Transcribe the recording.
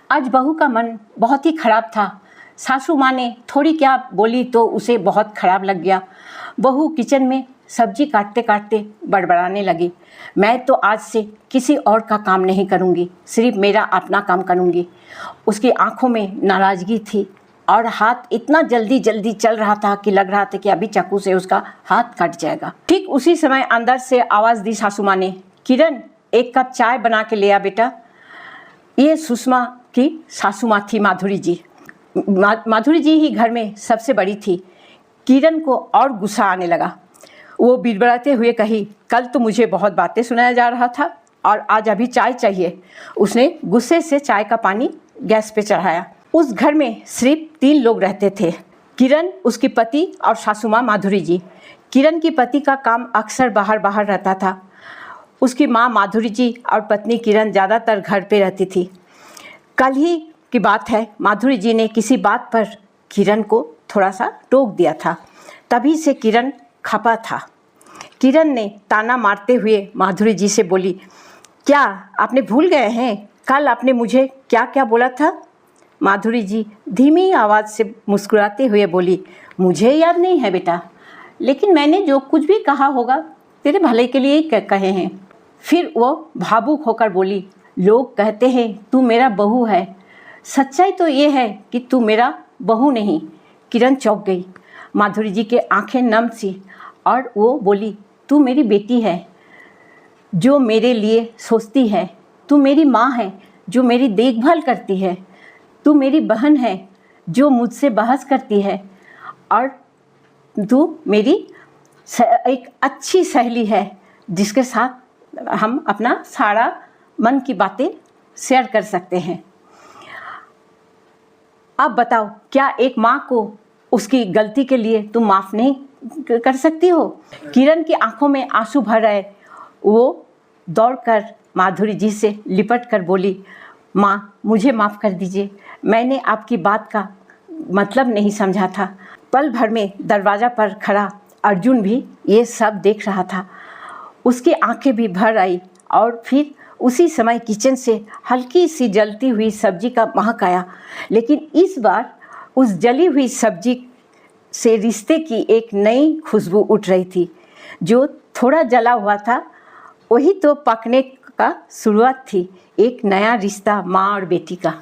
आज बहू का मन बहुत ही खराब था। सासू माँ ने थोड़ी क्या बोली तो उसे बहुत खराब लग गया। बहू किचन में सब्जी काटते काटते बड़बड़ाने लगी, मैं तो आज से किसी और का काम नहीं करूँगी, सिर्फ मेरा अपना काम करूँगी। उसकी आंखों में नाराज़गी थी और हाथ इतना जल्दी जल्दी चल रहा था कि लग रहा था कि अभी चाकू से उसका हाथ कट जाएगा। ठीक उसी समय अंदर से आवाज़ दी सासू माँ ने, किरण एक कप चाय बना के ले आ बेटा। ये सुषमा की सासू माँ थी, माधुरी जी। माधुरी जी ही घर में सबसे बड़ी थी। किरण को और गुस्सा आने लगा। वो बिड़बड़ाते हुए कही, कल तो मुझे बहुत बातें सुनाया जा रहा था और आज अभी चाय चाहिए। उसने गुस्से से चाय का पानी गैस पे चढ़ाया। उस घर में सिर्फ 3 लोग रहते थे, किरण, उसकी पति और सासू माँ माधुरी जी। किरण की पति का काम अक्सर बाहर रहता था। उसकी माँ माधुरी जी और पत्नी किरण ज़्यादातर घर पे रहती थी। कल ही की बात है, माधुरी जी ने किसी बात पर किरण को थोड़ा सा टोक दिया था। तभी से किरण खपा था। किरण ने ताना मारते हुए माधुरी जी से बोली, क्या आपने भूल गए हैं कल आपने मुझे क्या क्या बोला था? माधुरी जी धीमी आवाज़ से मुस्कुराते हुए बोली, मुझे याद नहीं है बेटा, लेकिन मैंने जो कुछ भी कहा होगा तेरे भले के लिए ही कहे हैं। फिर वो भावुक होकर बोली, लोग कहते हैं तू मेरा बहू है, सच्चाई तो ये है कि तू मेरा बहू नहीं। किरण चौंक गई। माधुरी जी के आंखें नम सी और वो बोली, तू मेरी बेटी है जो मेरे लिए सोचती है, तू मेरी माँ है जो मेरी देखभाल करती है, तू मेरी बहन है जो मुझसे बहस करती है और तू मेरी एक अच्छी सहेली है जिसके साथ हम अपना सारा मन की बातें शेयर कर सकते हैं। अब बताओ, क्या एक माँ को उसकी गलती के लिए तुम माफ़ नहीं कर सकती हो? किरण की आंखों में आंसू भर आए। वो दौड़कर माधुरी जी से लिपट कर बोली, माँ मुझे माफ़ कर दीजिए, मैंने आपकी बात का मतलब नहीं समझा था। पल भर में दरवाज़ा पर खड़ा अर्जुन भी ये सब देख रहा था। उसकी आंखें भी भर आई और फिर उसी समय किचन से हल्की सी जलती हुई सब्जी का महक आया। लेकिन इस बार उस जली हुई सब्जी से रिश्ते की एक नई खुशबू उठ रही थी। जो थोड़ा जला हुआ था वही तो पकने का शुरुआत थी, एक नया रिश्ता माँ और बेटी का।